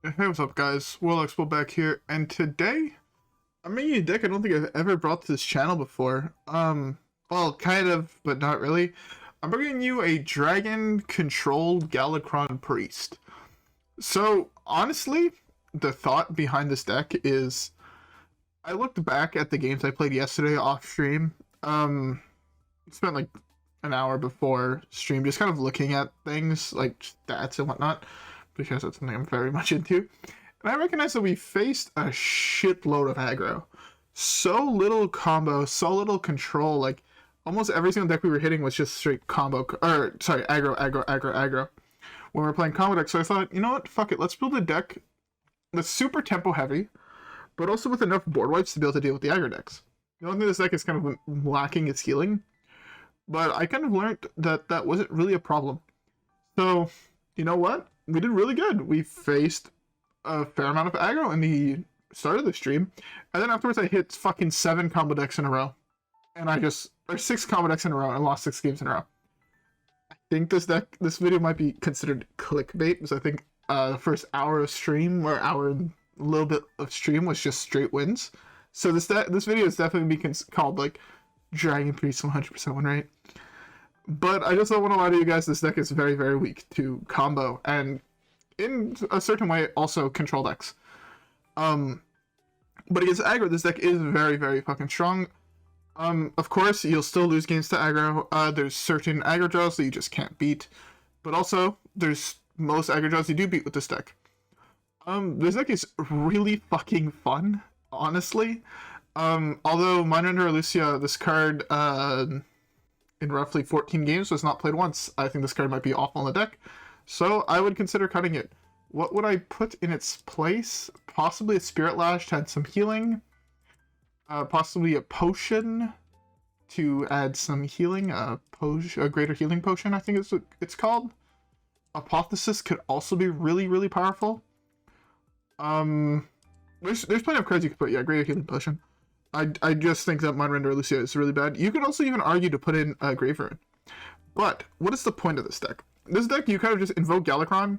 Hey, what's up, guys? WhirlXbow back here, and today I'm making a deck I don't think I've ever brought to this channel before. Well, kind of, but not really. I'm bringing you a dragon-controlled Galakrond priest. So, honestly, the thought behind this deck is I looked back at the games I played yesterday off stream. Spent like an hour before stream just kind of looking at things like stats and whatnot because that's something I'm very much into. And I recognize that we faced a shitload of aggro. So little combo, so little control. Like, almost every single deck we were hitting was just straight combo, or sorry, aggro, aggro, aggro, aggro. When we were playing combo decks, so I thought, you know what, fuck it, let's build a deck that's super tempo heavy, but also with enough board wipes to be able to deal with the aggro decks. The only thing this deck is kind of lacking its healing, but I kind of learned that that wasn't really a problem. So, you know what? We did really good. We faced a fair amount of aggro in the start of the stream, and then afterwards I hit fucking 7 combo decks in a row. And or 6 combo decks in a row and lost 6 games in a row. I think this video might be considered clickbait, because I think the first hour of stream, or hour and a little bit of stream, was just straight wins. So this video is definitely be called like Dragon Priest 100% win rate. But I just don't want to lie to you guys, this deck is very, very weak to combo, and in a certain way, also control decks. But against aggro, this deck is very, very fucking strong. Of course, you'll still lose games to aggro. There's certain aggro draws that you just can't beat. But also, there's most aggro draws you do beat with this deck. This deck is really fucking fun, honestly. Although Mindrender Illucia, this card, in roughly 14 games was not played once. I think this card might be awful in the deck, so I would consider cutting it. What would I put in its place? Possibly a Spirit Lash to add some healing. Possibly a potion to add some healing. A greater healing potion, I think it's called. Apotheosis could also be really, really powerful. There's plenty of cards you could put. Yeah, greater healing potion. I just think that Mindrender Illucia is really bad. You could also even argue to put in a Gryphon. But what is the point of this deck? This deck, you kind of just invoke Galakrond.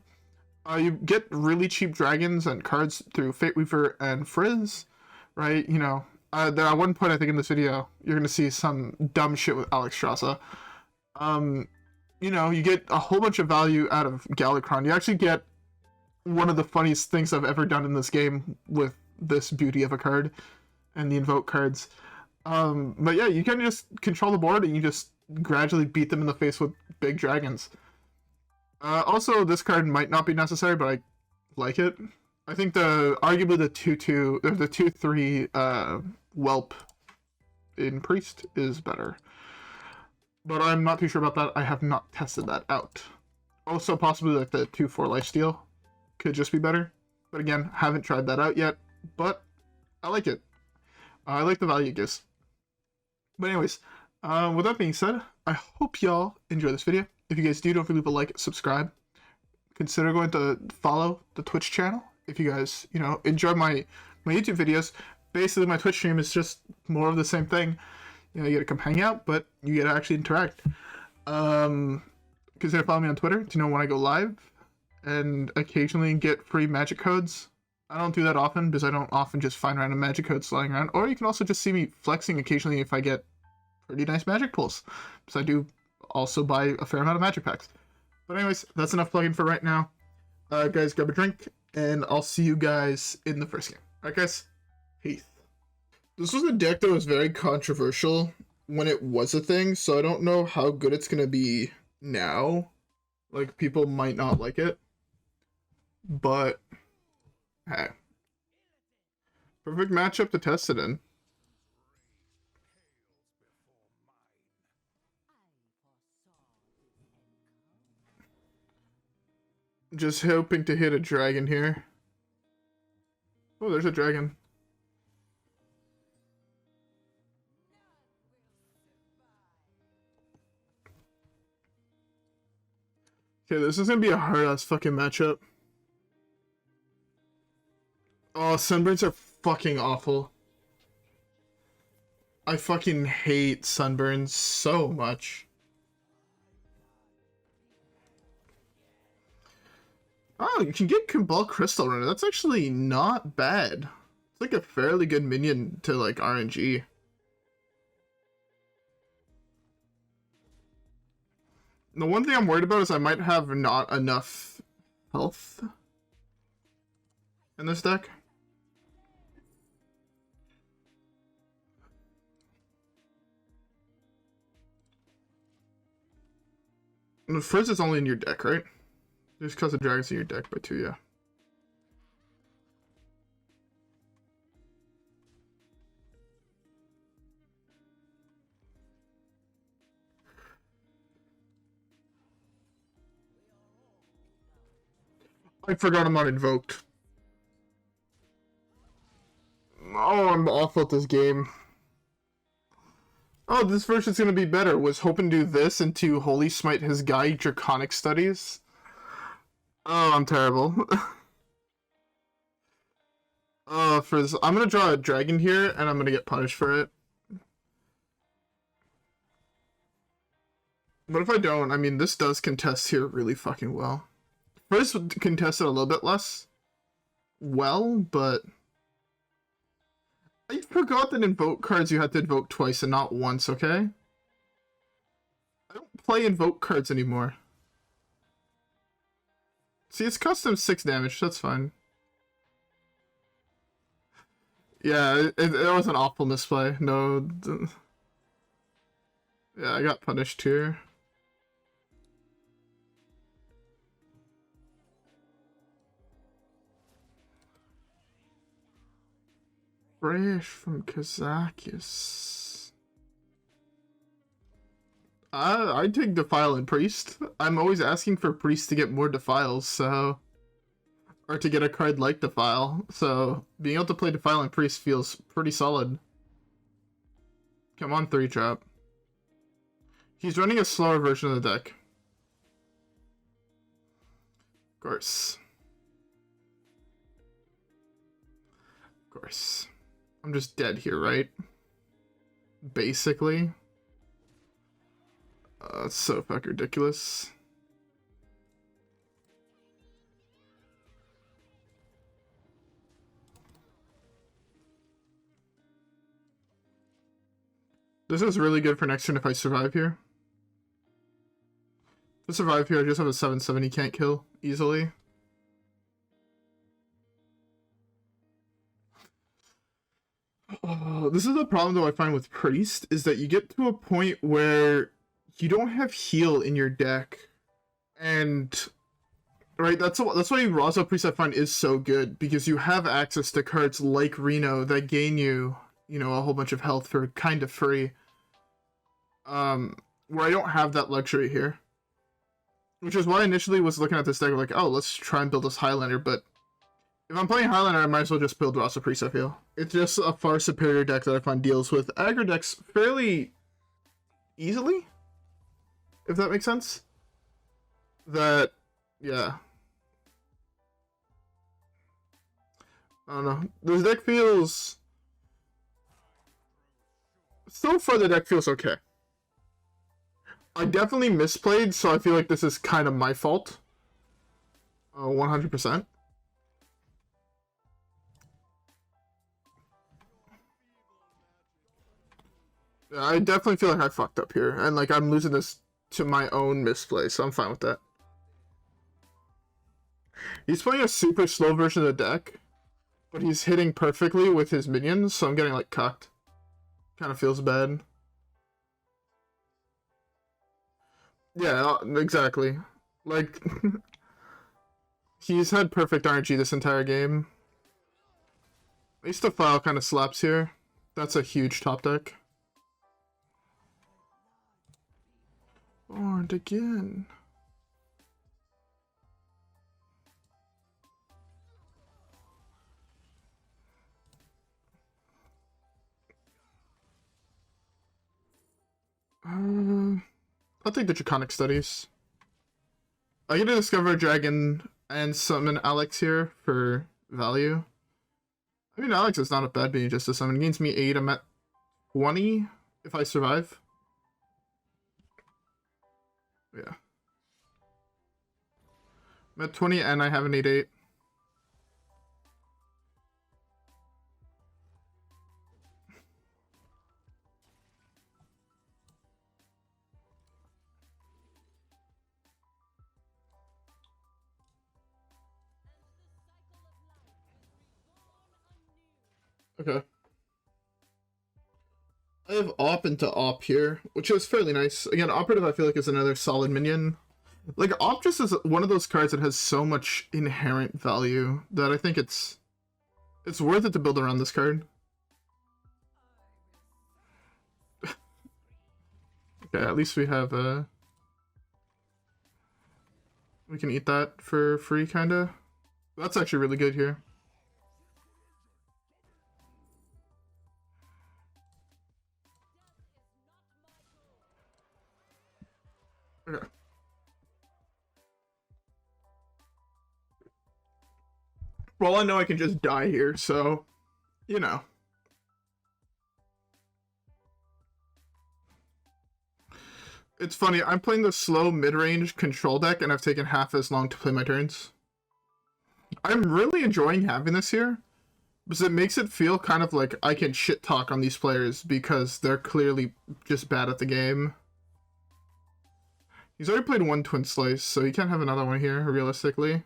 You get really cheap dragons and cards through Fate Weaver and Frizz, right? You know, there at one point I think in this video you're gonna see some dumb shit with Alexstrasza. You know, you get a whole bunch of value out of Galakrond. You actually get one of the funniest things I've ever done in this game with this beauty of a card and the invoke cards. But yeah, you can just control the board and you just gradually beat them in the face with big dragons. Also, this card might not be necessary, but I like it. I think arguably the 2/2 or the 2/3 whelp in priest is better, but I'm not too sure about that. I have not tested that out. Also, possibly like the 2/4 lifesteal could just be better, but again, haven't tried that out yet. But I like it. I like the value it gives. But anyways, with that being said, I hope y'all enjoy this video. If you guys do, don't forget to like, subscribe. Consider going to follow the Twitch channel. If you guys, you know, enjoy my YouTube videos. Basically, my Twitch stream is just more of the same thing. You know, you get to come hang out, but you get to actually interact. Consider following me on Twitter to know when I go live. And occasionally get free magic codes. I don't do that often because I don't often just find random magic codes lying around. Or you can also just see me flexing occasionally if I get pretty nice magic pulls. Because I do also buy a fair amount of magic packs. But anyways, that's enough plugging for right now. Guys, grab a drink, and I'll see you guys in the first game. Alright guys, peace. This was a deck that was very controversial when it was a thing, so I don't know how good it's going to be now. Like, people might not like it. But hey, perfect matchup to test it in. Just hoping to hit a dragon here. Oh, there's a dragon. Okay, this is gonna be a hard-ass fucking matchup. Oh, sunburns are fucking awful. I fucking hate sunburns so much. Oh, you can get Cabal Crystal Runner. That's actually not bad. It's like a fairly good minion to like RNG. The one thing I'm worried about is I might have not enough health in this deck. And the Frizz is only in your deck, right? Just because the dragon's in your deck by 2, yeah. I forgot I'm not invoked. Oh, I'm awful at this game. Oh, this version's gonna be better. Was hoping to do this and to Holy Smite his guy, Draconic Studies. Oh, I'm terrible. Frizz, I'm gonna draw a dragon here, and I'm gonna get punished for it. But if I don't, I mean, this does contest here really fucking well. Frizz contested a little bit less well, but I forgot that invoke cards you had to invoke twice and not once, okay? I don't play invoke cards anymore. See, it's custom 6 damage, that's fine. Yeah, it was an awful misplay. No. Yeah, I got punished here. Fresh from Kazakias. I take Defile and Priest. I'm always asking for Priest to get more Defiles, so... Or to get a card like Defile, so being able to play Defile and Priest feels pretty solid. Come on, 3-drop. He's running a slower version of the deck. Of course. Of course. I'm just dead here, right? Basically. It's so fucking ridiculous. This is really good for next turn if I survive here. If I survive here, I just have a 7/7 he can't kill easily. This is the problem though I find with Priest, is that you get to a point where you don't have heal in your deck. And right, that's why Raza Priest I find is so good, because you have access to cards like Reno that gain you, a whole bunch of health for kind of free. Where I don't have that luxury here. Which is why I initially was looking at this deck like, oh, let's try and build this Highlander, but if I'm playing Highlander, I might as well just build Raza Priest, I feel. It's just a far superior deck that I find deals with aggro decks fairly easily, if that makes sense. That, yeah. I don't know. This deck feels... So far, the deck feels okay. I definitely misplayed, so I feel like this is kind of my fault. 100%. I definitely feel like I fucked up here, and like I'm losing this to my own misplay, so I'm fine with that. He's playing a super slow version of the deck, but he's hitting perfectly with his minions, so I'm getting like cucked. Kind of feels bad. Yeah, exactly. Like, he's had perfect RNG this entire game. At least the file kind of slaps here. That's a huge top deck. Warned again. I'll take the Draconic Studies. I get to discover a dragon and summon Alex here for value. I mean, Alex is not a bad being just to summon. It gains me 8. I'm at 20 if I survive. Yeah. I'm at 20 and I have an 8-8. Okay. I have Op into Op here, which is fairly nice. Again, Operative I feel like is another solid minion. Like, Op just is one of those cards that has so much inherent value that I think it's worth it to build around this card. Okay, at least we have we can eat that for free, kinda. That's actually really good here. Okay. Well, I know I can just die here, so, you know. It's funny, I'm playing the slow mid-range control deck, and I've taken half as long to play my turns. I'm really enjoying having this here, because it makes it feel kind of like I can shit-talk on these players, because they're clearly just bad at the game. He's already played one Twin Slice, so he can't have another one here, realistically.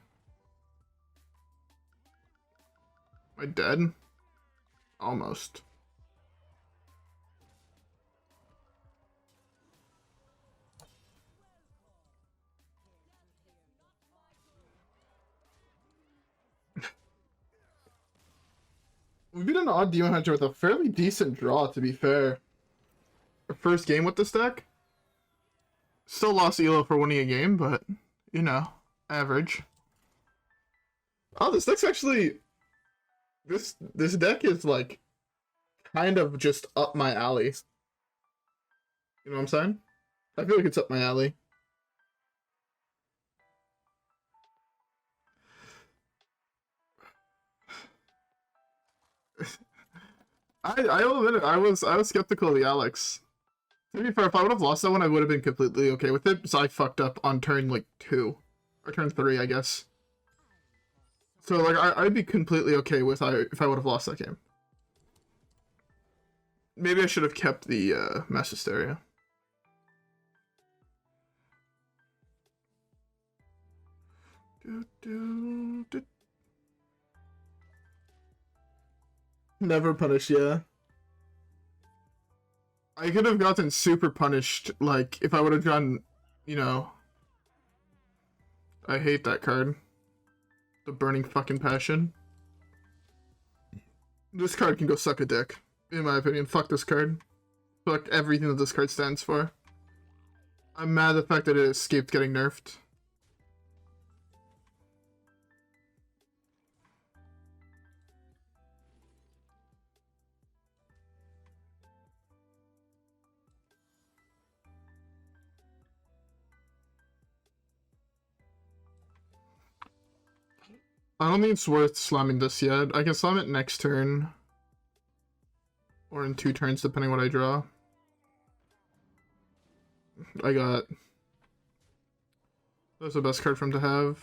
Am I dead? Almost. We beat an odd Demon Hunter with a fairly decent draw, to be fair. Our first game with this deck. Still lost Elo for winning a game, but, you know, average. Oh, this deck's actually... This deck is, like, kind of just up my alley. You know what I'm saying? I feel like it's up my alley. I'll admit it, I was skeptical of the Alex. To be fair, if I would have lost that one, I would have been completely okay with it, because I fucked up on turn, like, 2. Or turn 3, I guess. So, like, I'd be completely okay with if I would have lost that game. Maybe I should have kept the Mass Hysteria. Never punished, yeah. I could have gotten super punished, like, if I would have gone, you know... I hate that card. The Burning fucking Passion. This card can go suck a dick, in my opinion. Fuck this card. Fuck everything that this card stands for. I'm mad at the fact that it escaped getting nerfed. I don't think it's worth slamming this yet. I can slam it next turn. Or in 2 turns, depending what I draw. I got... That's the best card for him to have.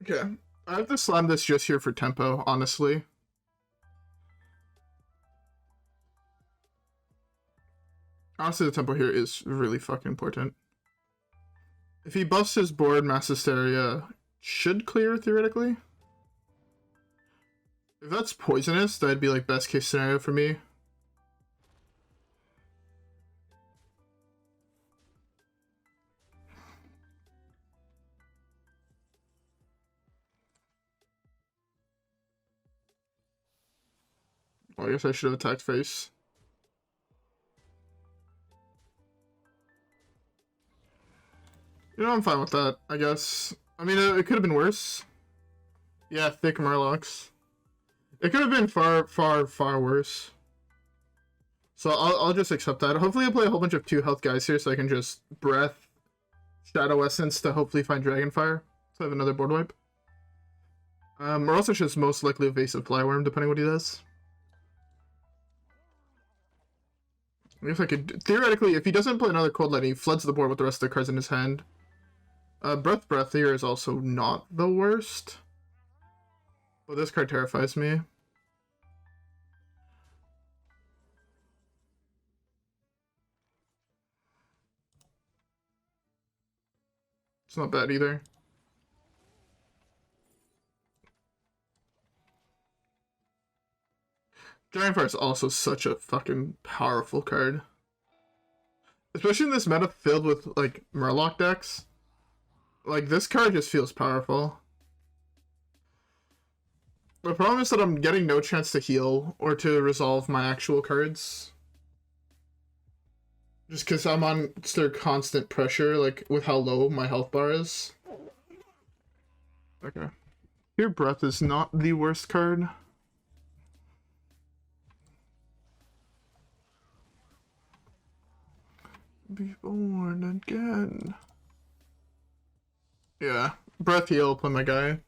Okay. I have to slam this just here for tempo, honestly. Honestly, the tempo here is really fucking important. If he buffs his board, Mass Hysteria should clear, theoretically. If that's poisonous, that'd be like best case scenario for me. Well, I guess I should have attacked face. You know, I'm fine with that, I guess. I mean, it could have been worse. Yeah, thick Murlocs. It could have been far, far, far worse. So I'll just accept that. Hopefully I'll play a whole bunch of 2 health guys here so I can just Breath, Shadow Essence to hopefully find Dragonfire. So I have another board wipe. Or else it's just most likely Evasive Flyworm, depending what he does. I guess I could... Theoretically, if he doesn't play another Cold Light, he floods the board with the rest of the cards in his hand. Breath here is also not the worst. But this card terrifies me. It's not bad either. Dragonfire is also such a fucking powerful card. Especially in this meta filled with, like, Murloc decks. Like, this card just feels powerful. The problem is that I'm getting no chance to heal or to resolve my actual cards. Just because I'm under constant pressure, like, with how low my health bar is. Okay. Your Breath is not the worst card. Be born again. Yeah, Breath heal, play my guy.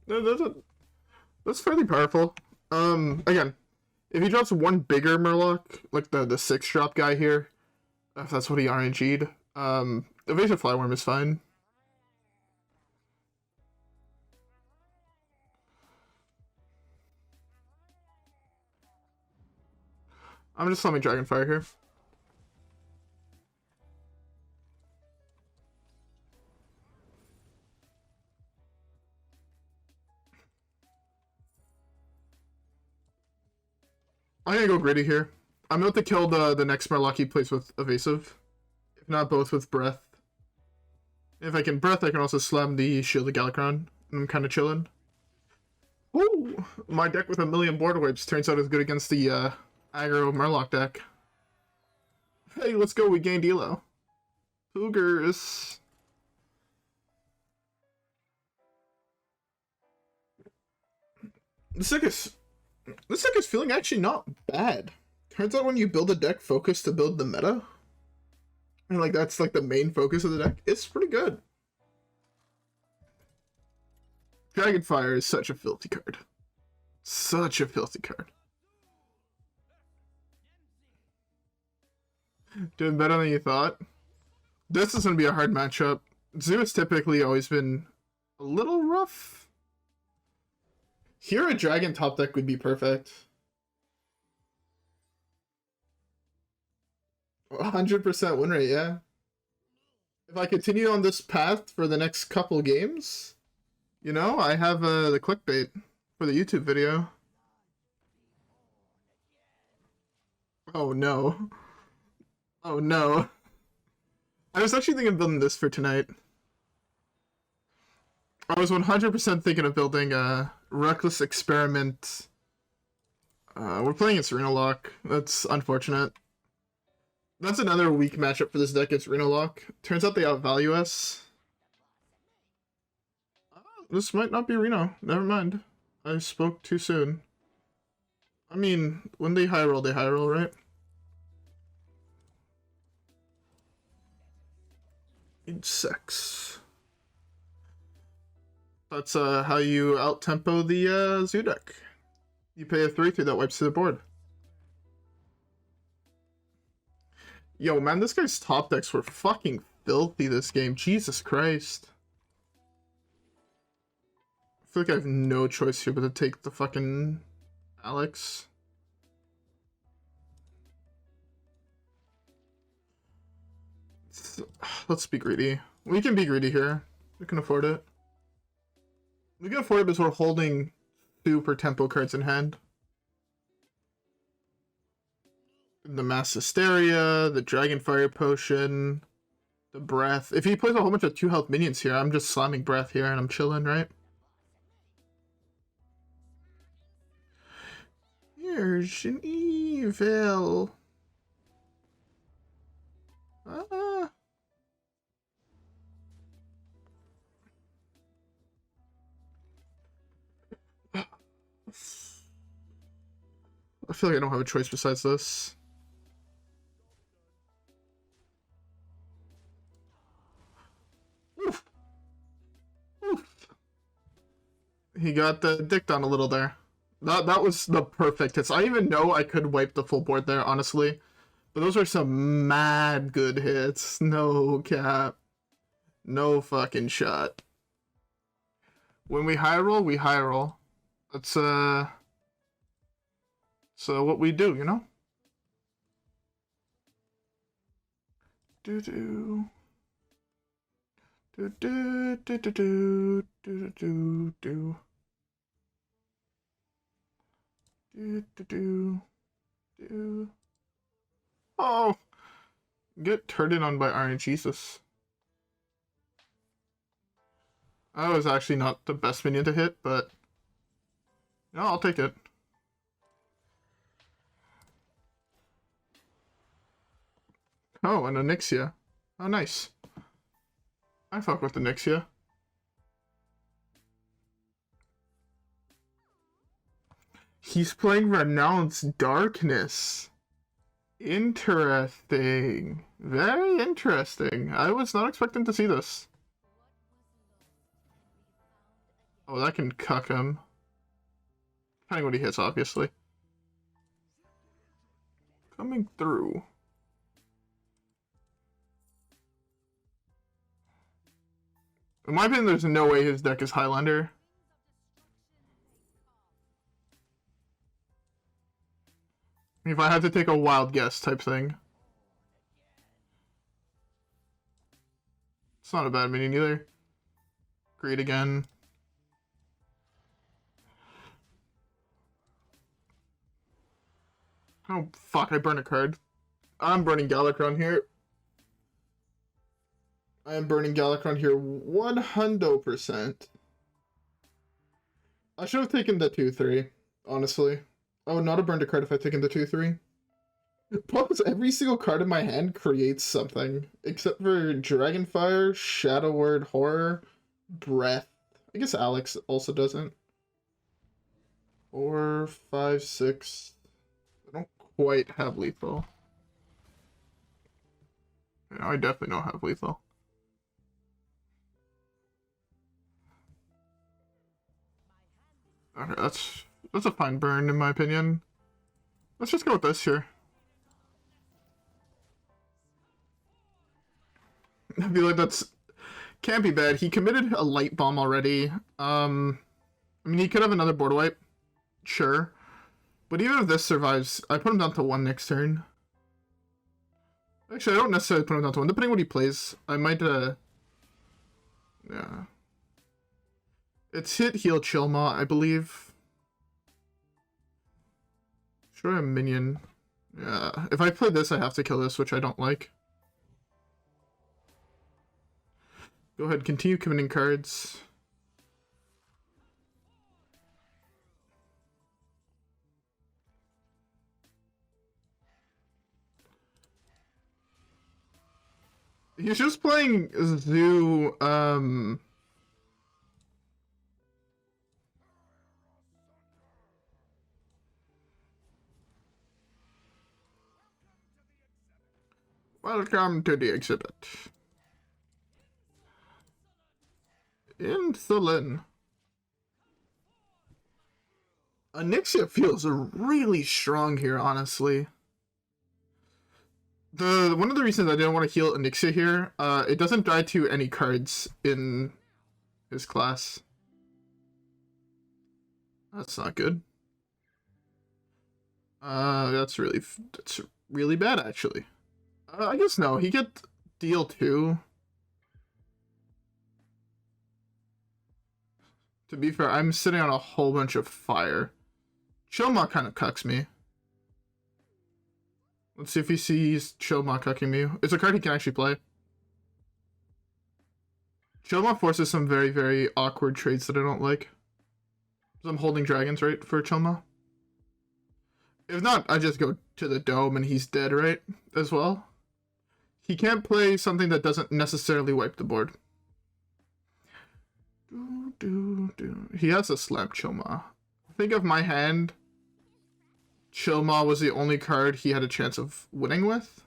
That's fairly powerful. Again, if he drops one bigger Murloc, like the 6-drop guy here, if that's what he RNG'd, Evasive Flyworm is fine. I'm just slamming Dragonfire here. I'm gonna go greedy here. I'm about to kill the next Murloc he plays with Evasive. If not both with Breath. If I can Breath, I can also slam the Shield of Galakrond. I'm kind of chilling. Ooh! My deck with 1,000,000 board wipes turns out as good against the aggro Murloc deck. Hey, let's go, we gained Elo. Cougars. This deck is feeling actually not bad. Turns out when you build a deck focused to build the meta, and like that's like the main focus of the deck, it's pretty good. Dragonfire is such a filthy card. Such a filthy card. Doing better than you thought. This is going to be a hard matchup. Zoo has typically always been a little rough. Here a dragon top deck would be perfect. 100% win rate, yeah. If I continue on this path for the next couple games, you know, I have the clickbait for the YouTube video. Oh no. Oh no. I was actually thinking of building this for tonight. I was 100% thinking of building a Reckless Experiment. We're playing against Lock. That's unfortunate. That's another weak matchup for this deck against Lock. Turns out they outvalue us. This might not be Reno. Never mind. I spoke too soon. I mean, when they high roll, right? Sex. That's how you out-tempo the Zoo deck. You pay a 3/3 that wipes to the board. Yo, man, this guy's top decks were fucking filthy this game. Jesus Christ. I feel like I have no choice here but to take the fucking Alex. Let's be greedy. We can be greedy here. We can afford it. We can afford it because we're holding super tempo cards in hand. The Mass Hysteria, the Dragonfire Potion, the Breath. If he plays a whole bunch of 2 health minions here, I'm just slamming Breath here and I'm chilling, right? Here's an evil. I feel like I don't have a choice besides this. Oof. Oof. He got the dicked on a little there. That was the perfect hits. I even know I could wipe the full board there, honestly. But those are some mad good hits. No cap. No fucking shot. When we high roll, we high roll. That's so what we do, you know? Do do do do do do do do do do do do do. Oh, get turned on by Iron Jesus. That was actually not the best minion to hit, but no, I'll take it. Oh, and Onyxia. Oh, nice. I fuck with Onyxia. He's playing Renounced Darkness. Interesting. Very interesting. I was not expecting to see this. Oh, that can cuck him. Depending what he hits, obviously. Coming through. In my opinion, there's no way his deck is Highlander. If I had to take a wild guess type thing. It's not a bad minion either. Great again. Oh, fuck, I burned a card. I'm burning Galakrond here. I am burning Galakrond here 100%. I should have taken the 2-3, honestly. I would not have burned a card if I'd taken the 2-3. Plus, every single card in my hand creates something. Except for Dragonfire, Shadow Word, Horror, Breath. I guess Alex also doesn't. 4, 5, 6. I don't quite have lethal. Yeah, I definitely don't have lethal. Okay, that's a fine burn in my opinion. Let's just go with this here. I feel like that's can't be bad. He committed a light bomb already. I mean, he could have another board wipe, sure. But even if this survives, I put him down to 1 next turn. Actually, I don't necessarily put him down to 1. Depending on what he plays, I might, yeah. It's hit, heal, Chillmaw, I believe. Sure, a minion. Yeah, if I play this, I have to kill this, which I don't like. Go ahead, continue committing cards. He's just playing Zoo, Welcome to the exhibit. Insulin. Onyxia feels really strong here, honestly. One of the reasons I didn't want to heal Onyxia here, it doesn't die to any cards in his class. That's not good. That's really bad, actually. I guess no, he get deal 2. To be fair, I'm sitting on a whole bunch of fire. Chillmaw kind of cucks me. Let's see if he sees Chillmaw cucking me. It's a card he can actually play. Chillmaw forces some very, very awkward trades that I don't like. So I'm holding dragons, right, for Chillmaw? If not, I just go to the dome and he's dead, right, as well? He can't play something that doesn't necessarily wipe the board. He has a slap Chillmaw. Think of my hand. Chillmaw was the only card he had a chance of winning with.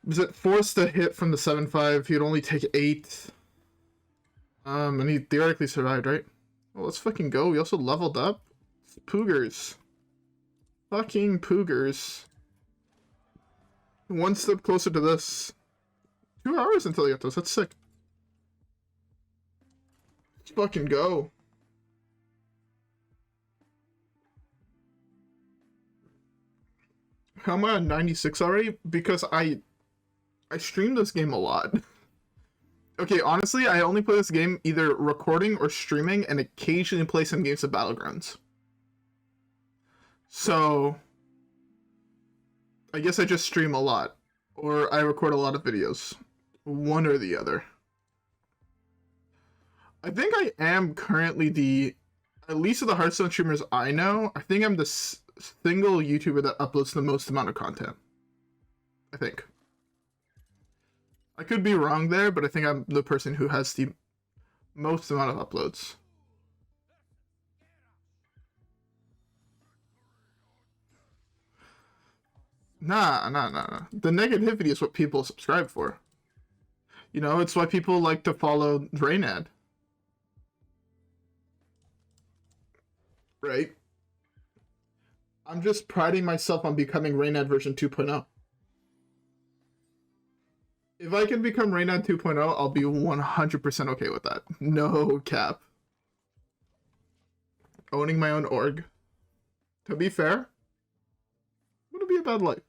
Was it forced to hit from the 7-5? He'd only take 8. And he theoretically survived, right? Well, let's fucking go. We also leveled up. Poogers. Fucking Poogers. One step closer to this. 2 hours until I get this. That's sick. Let's fucking go. How am I on 96 already? Because I stream this game a lot. Okay, honestly, I only play this game either recording or streaming, and occasionally play some games of Battlegrounds. So, I guess I just stream a lot, or I record a lot of videos. One or the other. I think I am currently at least of the Hearthstone streamers I know, I think I'm the single YouTuber that uploads the most amount of content. I think. I could be wrong there, but I think I'm the person who has the most amount of uploads. Nah. The negativity is what people subscribe for. You know, it's why people like to follow Draynad. Right? I'm just priding myself on becoming Draynad version 2.0. If I can become Draynad 2.0, I'll be 100% okay with that. No cap. Owning my own org. To be fair, wouldn't be a bad life.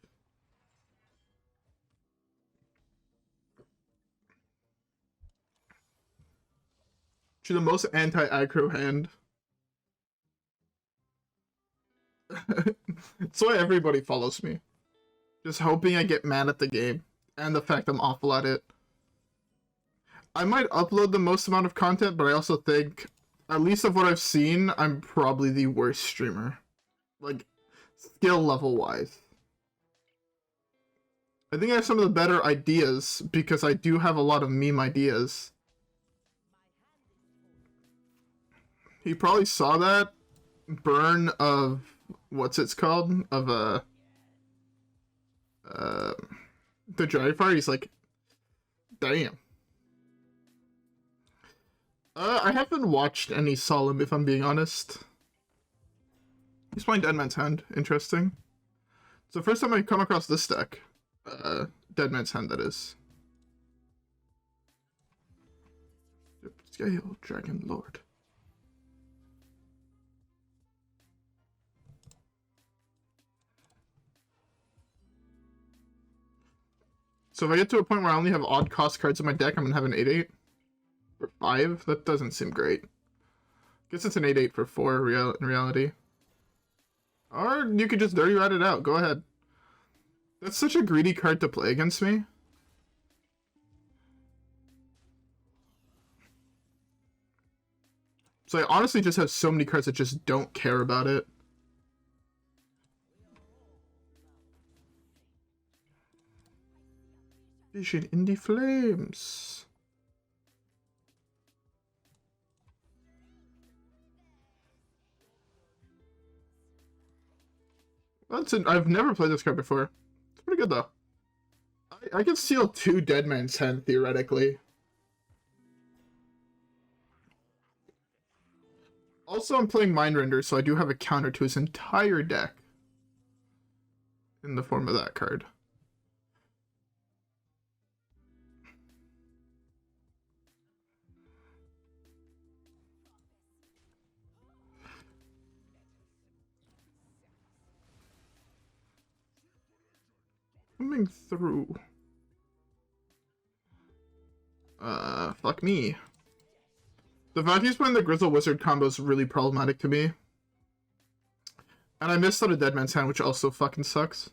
She's the most anti-aggro hand. That's why everybody follows me. Just hoping I get mad at the game. And the fact I'm awful at it. I might upload the most amount of content, but I also think, at least of what I've seen, I'm probably the worst streamer. Like, skill level wise. I think I have some of the better ideas, because I do have a lot of meme ideas. He probably saw that burn of, what's it's called? Of the Dragonfire. He's like, damn. I haven't watched any Solemn, if I'm being honest. He's playing Dead Man's Hand. Interesting. It's the first time I come across this deck. Dead Man's Hand, that is. Scale Dragon Lord. So if I get to a point where I only have odd cost cards in my deck, I'm going to have an 8-8. For 5? That doesn't seem great. Guess it's an 8-8 for 4 in reality. Or you could just dirty rat it out. Go ahead. That's such a greedy card to play against me. So I honestly just have so many cards that just don't care about it. Vision in the flames. I've never played this card before. It's pretty good though. I can steal 2 Dead Man's Hand theoretically. Also, I'm playing Mindrender, so I do have a counter to his entire deck in the form of that card. Coming through. Fuck me. The fact he's playing the Grizzle Wizard combo is really problematic to me. And I missed out a Dead Man's Hand, which also fucking sucks.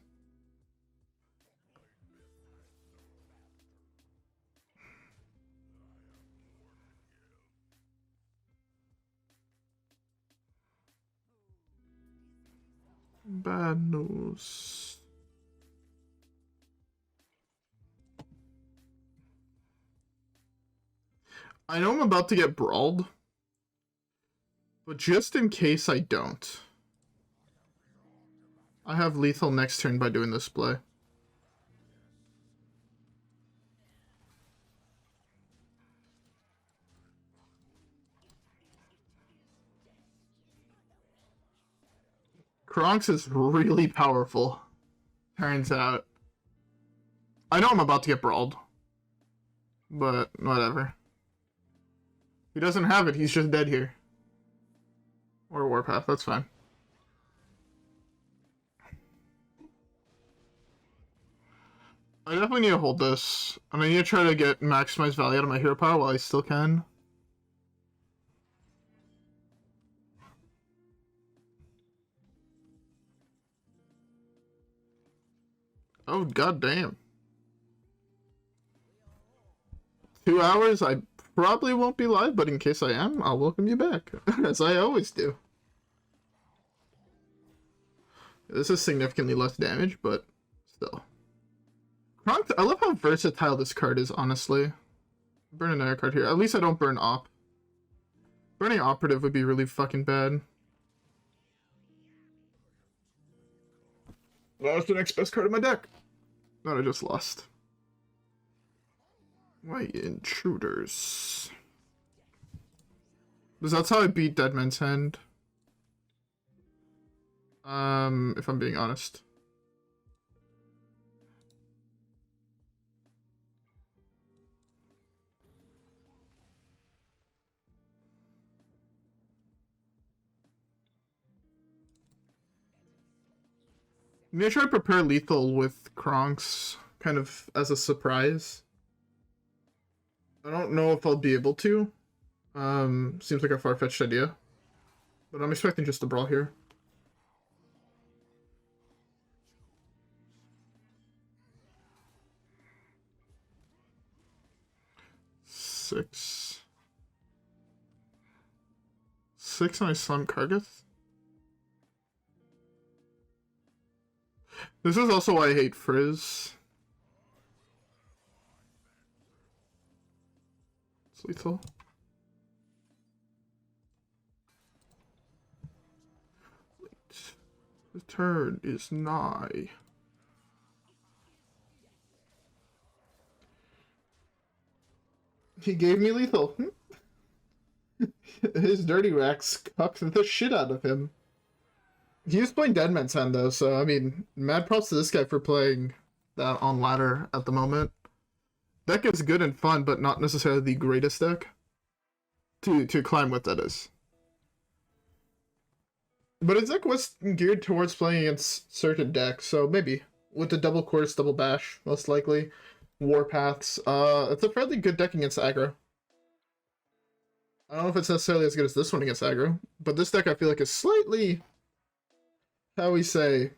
Bad news. I know I'm about to get brawled, but just in case I don't, I have lethal next turn by doing this play. Kronx is really powerful. Turns out. I know I'm about to get brawled. But, whatever. He doesn't have it, he's just dead here. Or Warpath, that's fine. I definitely need to hold this. And I need to try to get maximized value out of my hero power while I still can. Oh, goddamn. 2 hours? I probably won't be live, but in case I am, I'll welcome you back. As I always do. This is significantly less damage, but still. Kronx, I love how versatile this card is, honestly. Burn another card here. At least I don't burn Op. Burning Operative would be really fucking bad. That was the next best card in my deck. That I just lost. Why intruders? Because that's how I beat Dead Man's Hand. If I'm being honest. I'm gonna try to prepare lethal with Kronx, kind of as a surprise. I don't know if I'll be able to. Seems like a far-fetched idea. But I'm expecting just a brawl here. Six and I slum Kargath. This is also why I hate Frizz. It's lethal. Wait. The turn is nigh. He gave me lethal. His dirty racks cucked the shit out of him. He was playing Dead Man's Hand though, so I mean, mad props to this guy for playing that on ladder at the moment. Deck is good and fun, but not necessarily the greatest deck to climb with, that is. But his deck was geared towards playing against certain decks, so maybe. With the double course, double bash, most likely. Warpaths. It's a fairly good deck against aggro. I don't know if it's necessarily as good as this one against aggro, but this deck I feel like is slightly, how we say,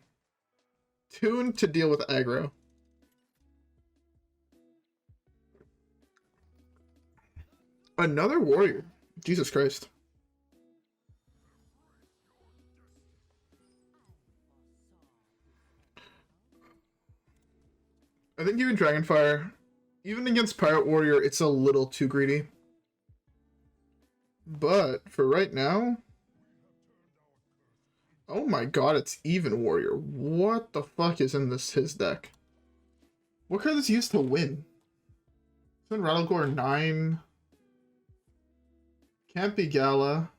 tuned to deal with aggro. Another warrior. Jesus Christ. I think even Dragonfire, even against Pirate Warrior, it's a little too greedy. But for right now, oh my god, it's even Warrior. What the fuck is in his deck? What card is used to win? Isn't Rattlegore 9? Can't be Gala.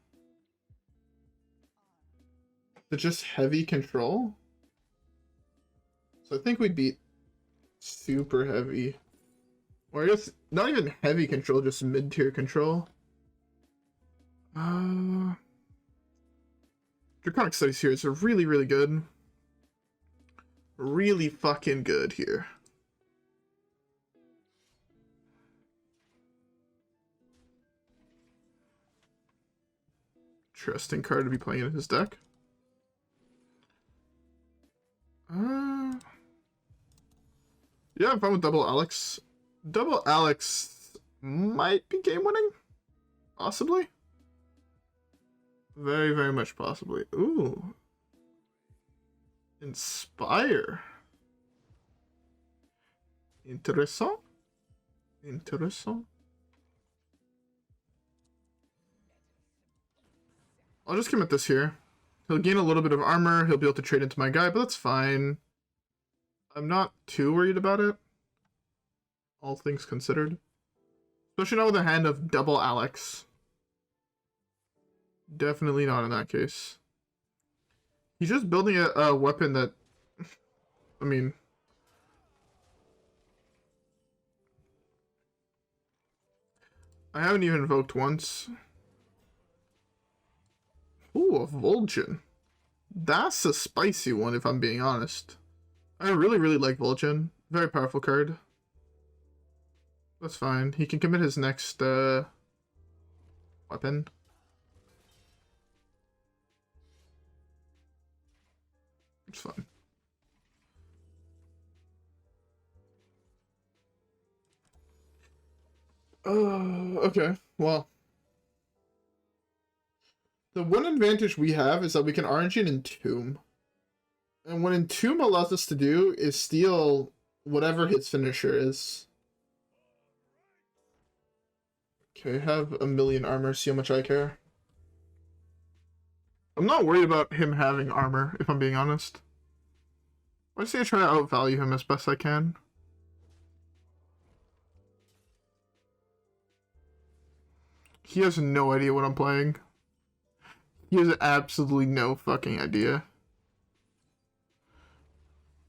But just heavy control? So I think we'd beat super heavy. Or I guess not even heavy control, just mid-tier control. Draconic Studies here is really, really good. Really fucking good here. Interesting card to be playing in his deck. Yeah, I'm fine with double Alex. Double Alex might be game winning. Possibly. Very, very much possibly. Ooh. Inspire. Interessant. Interessant. I'll just commit this here. He'll gain a little bit of armor. He'll be able to trade into my guy, but that's fine. I'm not too worried about it. All things considered. Especially not with a hand of double Alex. Definitely not in that case. He's just building a weapon that, I mean, I haven't even invoked once. Ooh, a Vol'jin. That's a spicy one, if I'm being honest. I really, really like Vol'jin. Very powerful card. That's fine. He can commit his next, weapon. It's fine. Okay. Well, the one advantage we have is that we can RNG and Entomb. And what Entomb allows us to do is steal whatever his finisher is. Okay, have a million armor, see how much I care. I'm not worried about him having armor, if I'm being honest. I say I try to outvalue him as best I can. He has no idea what I'm playing. He has absolutely no fucking idea.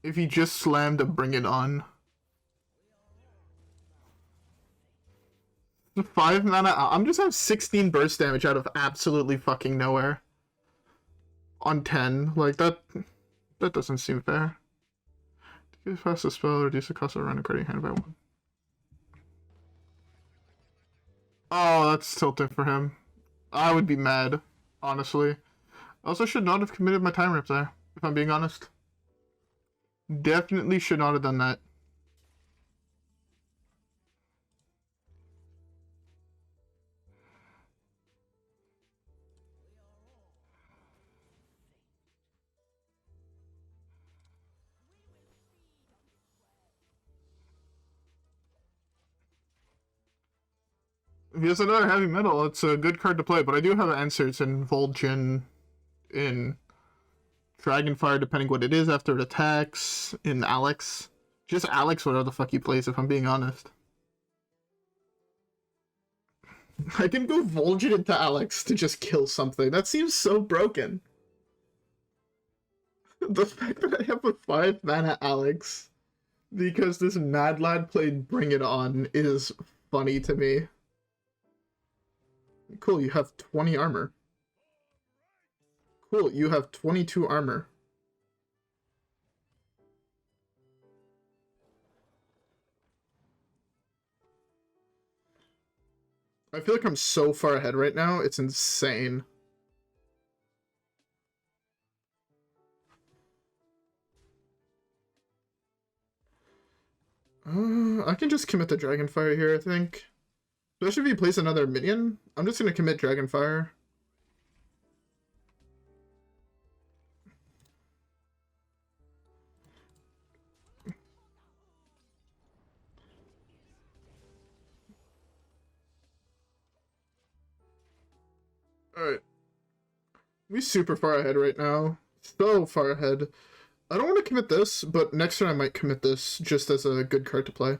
If he just slammed a Bring It On. 5 mana, I'm just have 16 burst damage out of absolutely fucking nowhere. On 10, like that doesn't seem fair. Decrease fast a spell, reduce the cost of running card in hand by 1. Oh, that's tilting for him. I would be mad, honestly. I also should not have committed my time rip there, if I'm being honest. Definitely should not have done that. If he has another heavy metal, it's a good card to play, but I do have answers in Vol'jin, in Dragonfire, depending what it is after it attacks, in Alex. Just Alex, whatever the fuck he plays, if I'm being honest. I can go Vol'jin into Alex to just kill something. That seems so broken. The fact that I have a 5 mana Alex because this mad lad played Bring It On is funny to me. Cool, you have 20 armor. Cool, you have 22 armor. I feel like I'm so far ahead right now, it's insane. I can just commit to Dragonfire here, I think. Especially if he plays another minion. I'm just gonna commit Dragonfire. Alright. We're super far ahead right now. So far ahead. I don't want to commit this, but next turn I might commit this just as a good card to play.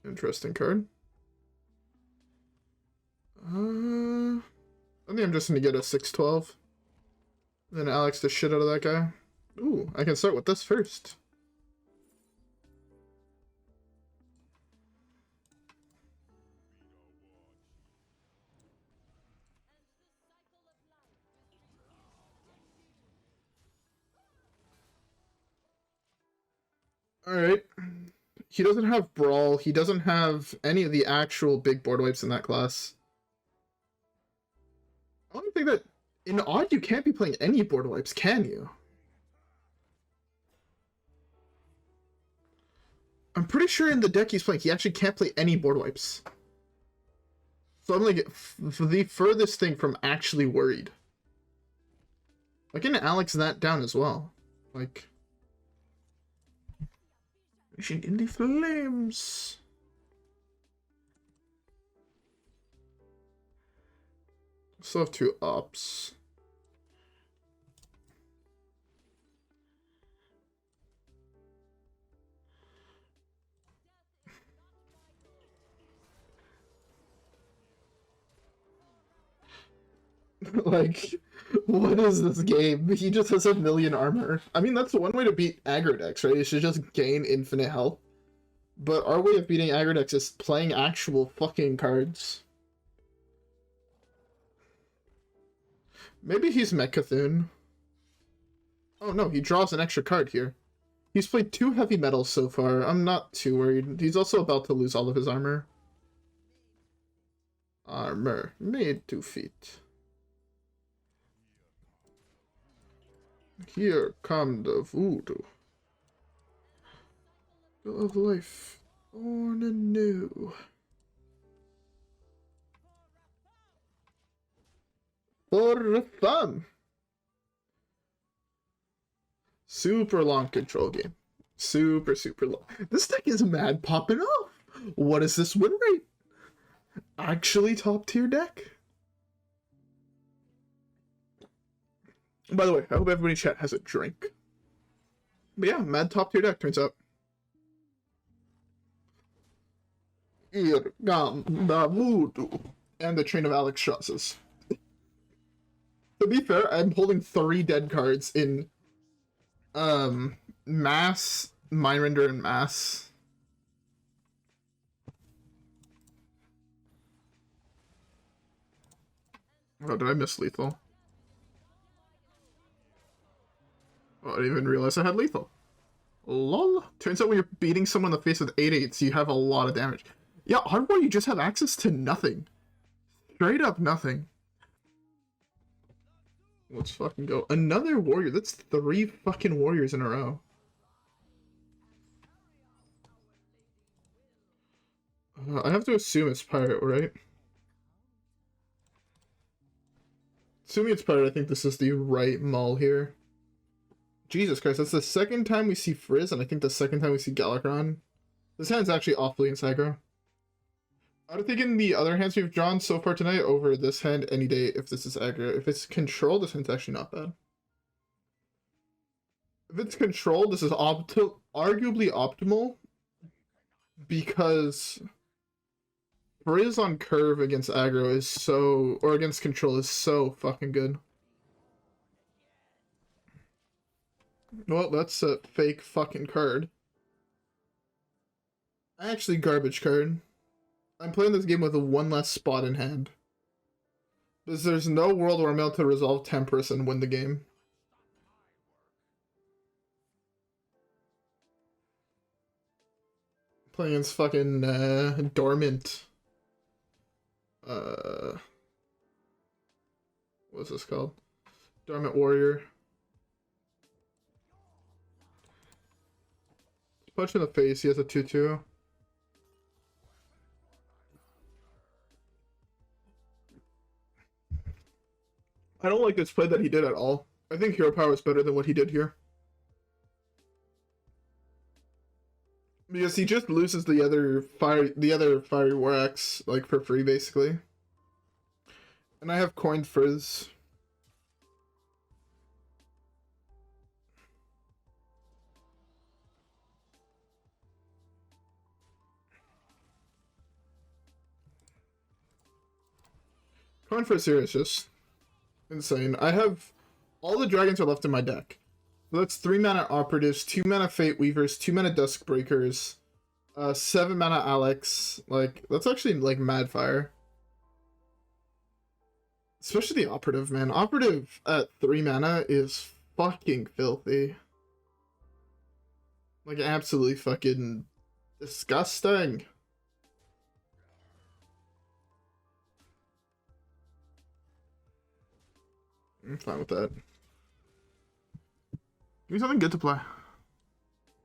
Interesting card. I think I'm just gonna get a 6/12. Then Alex the shit out of that guy. Ooh, I can start with this first. Alright. He doesn't have Brawl. He doesn't have any of the actual big board wipes in that class. I don't think that... In Odd, you can't be playing any board wipes, can you? I'm pretty sure in the deck he's playing, he actually can't play any board wipes. So I'm like, the furthest thing from actually worried. I can Alex that down as well. Like... In the flames. Still have 2 ops. Like, what is this game? He just has a million armor. I mean, that's one way to beat aggro decks, right? You should just gain infinite health. But our way of beating aggro decks is playing actual fucking cards. Maybe he's Mecha'thun. Oh no, he draws an extra card here. He's played 2 heavy metals so far. I'm not too worried. He's also about to lose all of his armor. Armor made to fit. Here come the voodoo of life, born anew. For fun. Super long control game. Super long. This deck is mad popping off. What is this win rate? Actually top tier deck? By the way, I hope everybody in chat has a drink. But yeah, mad top tier deck, turns out. Here come the voodoo. And the train of Alexstraszas. To be fair, I'm holding 3 dead cards in Mass, Mindrender, and Mass. Oh, did I miss lethal? Oh, I didn't even realize I had lethal. Lol. Turns out when you're beating someone in the face with 8/8s, you have a lot of damage. Yeah, hardcore, you just have access to nothing. Straight up nothing. Let's fucking go. Another warrior. That's 3 fucking warriors in a row. I have to assume it's pirate, right? Assuming it's pirate, I think this is the right mull here. Jesus Christ, that's the second time we see Frizz, and I think the second time we see Galakrond. This hand's actually awfully aggro. I would think in the other hands we've drawn so far tonight over this hand any day if this is aggro. If it's control, this hand's actually not bad. If it's control, this is arguably optimal because Frizz on curve against aggro is so, or against control is so fucking good. Well, that's a fake fucking card. Actually, garbage card. I'm playing this game with a 1 less spot in hand. Because there's no world where I'm able to resolve Temperance and win the game. Playing against fucking Dormant. What's this called? Dormant Warrior. Punch in the face, he has a 2/2. I don't like this play that he did at all. I think Hero Power is better than what he did here. Because he just loses the other Fiery War Axe, like, for free, basically. And I have coined Frizz. Coin Frizz here is just insane. I have all the dragons are left in my deck. So that's 3 mana Operatives, 2 mana Fate Weavers, 2 mana Duskbreakers, 7 mana Alex. Like, that's actually like mad fire. Especially the Operative, man. Operative at 3 mana is fucking filthy. Like, absolutely fucking disgusting. I'm fine with that. Give me something good to play.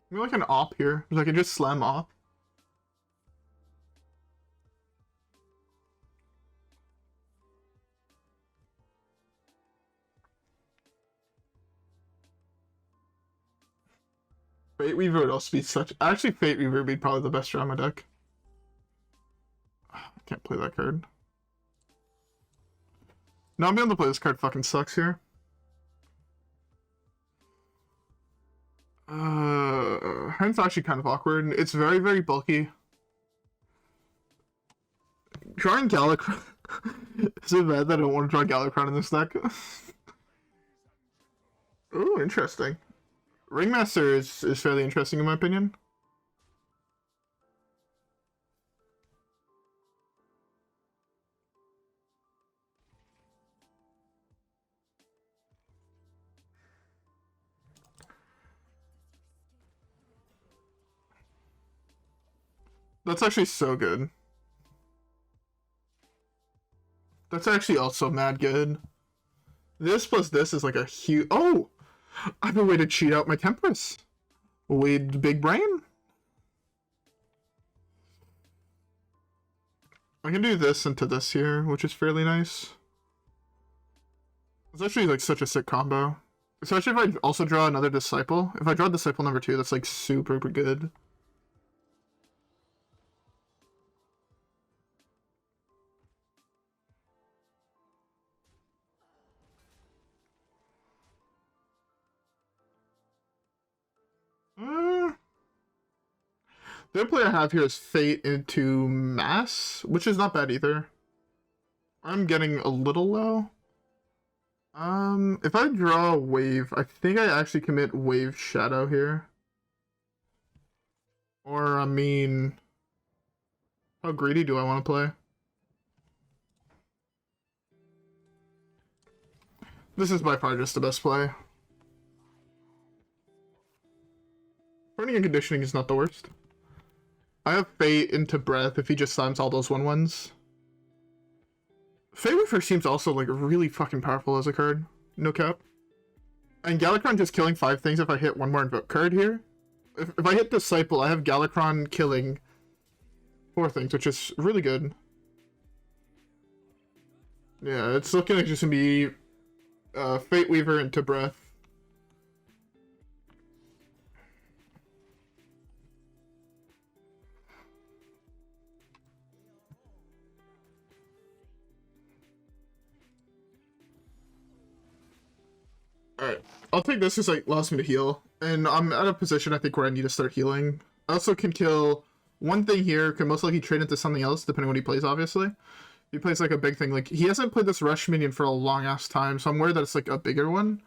Give me like an op here, so I can just slam off. Fate Weaver would also be such... Actually, Fate Weaver would be probably the best draw on my deck. I can't play that card. Not being able to play this card fucking sucks here. Hand's actually kind of awkward. It's very, very bulky. Drawing Galakrond... Is it bad that I don't want to draw Galakrond in this deck? Ooh, interesting. Ringmaster is fairly interesting in my opinion. That's actually so good. That's actually also mad good. This plus this is like a huge... Oh! I have a way to cheat out my Tempress. With big brain. I can do this into this here, which is fairly nice. It's actually like such a sick combo. Especially if I also draw another Disciple. If I draw Disciple number 2, that's like super good. The other play I have here is Fate into Mass, which is not bad either. I'm getting a little low. If I draw a Wave, I think I actually commit Wave Shadow here. Or, I mean... How greedy do I want to play? This is by far just the best play. Burning and Conditioning is not the worst. I have Fate into Breath if he just slams all those 1/1s. Fate Weaver seems also like really fucking powerful as a card. No cap. And Galakrond just killing 5 things if I hit one more invoke card here. If I hit Disciple, I have Galakrond killing 4 things, which is really good. Yeah, it's looking like just gonna be Fate Weaver into Breath. Alright, I'll take this because it allows me to heal. And I'm at a position, I think, where I need to start healing. I also can kill one thing here, can most likely trade into something else, depending on what he plays, obviously. If he plays, like, a big thing. Like, he hasn't played this Rush minion for a long-ass time, so I'm worried that it's, like, a bigger one.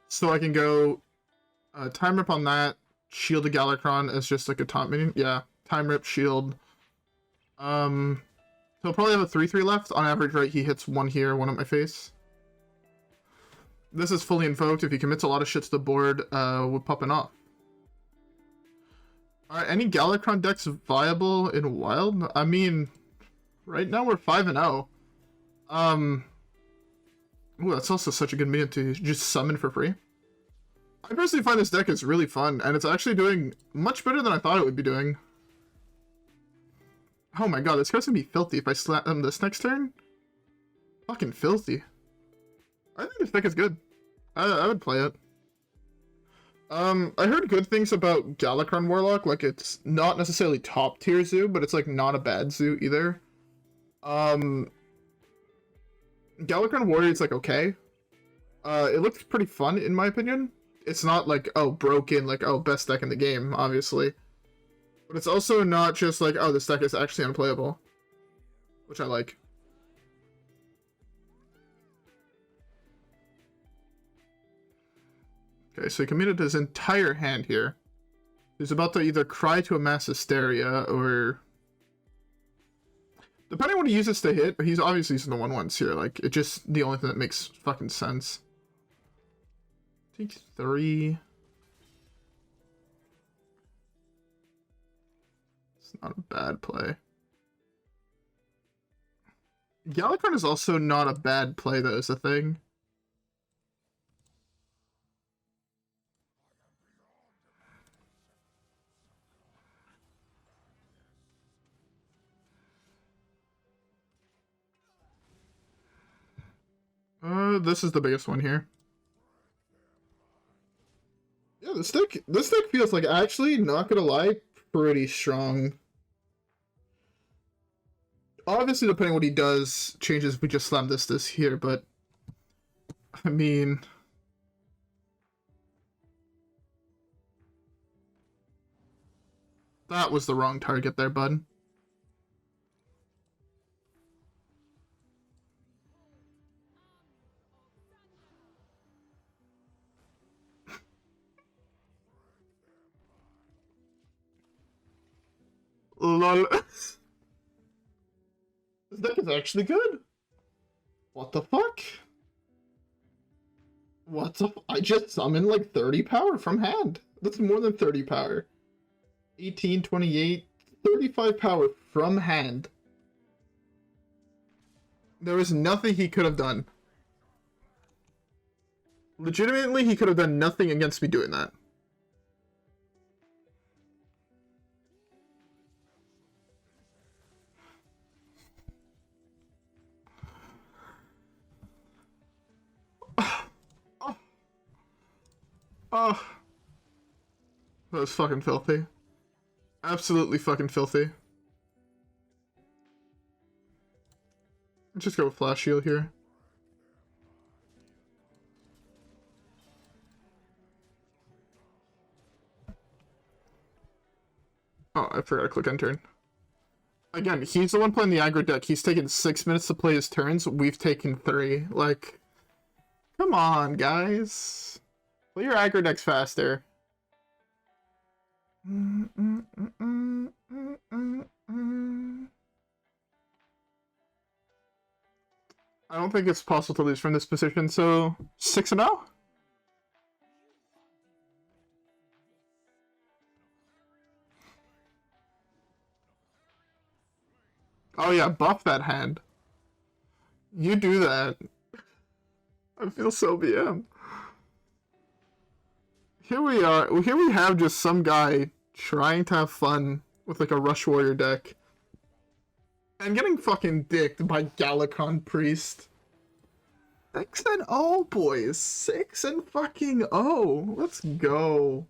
So I can go Time Rip on that, Shield a Galakrond as just, like, a top minion. Yeah, Time Rip, Shield. He'll probably have a 3/3 left. On average, right, he hits 1 here, 1 at my face. This is fully invoked. If he commits a lot of shit to the board, we're popping off. Alright, any Galakrond decks viable in Wild? I mean, right now we're 5-0. Ooh, that's also such a good minion to just summon for free. I personally find this deck is really fun, and it's actually doing much better than I thought it would be doing. Oh my god, this card's gonna be filthy if I slap him this next turn. Fucking filthy. I think this deck is good. I would play it. I heard good things about Galakrond Warlock, like it's not necessarily top tier zoo, but it's like not a bad zoo either. Galakrond Warrior is like okay. It looks pretty fun in my opinion. It's not like, oh, broken, like, oh, best deck in the game, obviously. But it's also not just like, oh, this deck is actually unplayable. Which I like. Okay, so he committed his entire hand here. He's about to either cry to a mass Hysteria, or... Depending on what he uses to hit, he's obviously using the 1/1s here. Like, it's just the only thing that makes fucking sense. Take 3. It's not a bad play. Galakrond is also not a bad play, though, is the thing. This is the biggest one here. Yeah, this deck feels like, actually, not gonna lie, pretty strong. Obviously, depending on what he does, changes if we just slam this here, but... I mean... That was the wrong target there, bud. Lol. This deck is actually good. What the fuck? What the I just summoned like 30 power from hand. That's more than 30 power. 18, 28, 35 power from hand. There was nothing he could have done. Legitimately, he could have done nothing against me doing that. Oh. That was fucking filthy. Absolutely fucking filthy. Let's just go with Flash Shield here. Oh, I forgot to click end turn. Again, he's the one playing the aggro deck. He's taken 6 minutes to play his turns. We've taken 3. Like, come on, guys. Play your aggro decks faster. I don't think it's possible to lose from this position, so 6-0? Oh yeah, buff that hand. You do that. I feel so BM. Here we are. Here we have just some guy trying to have fun with like a Rush Warrior deck. And getting fucking dicked by Galakrond Priest. 6-0, boys. 6-0. Let's go.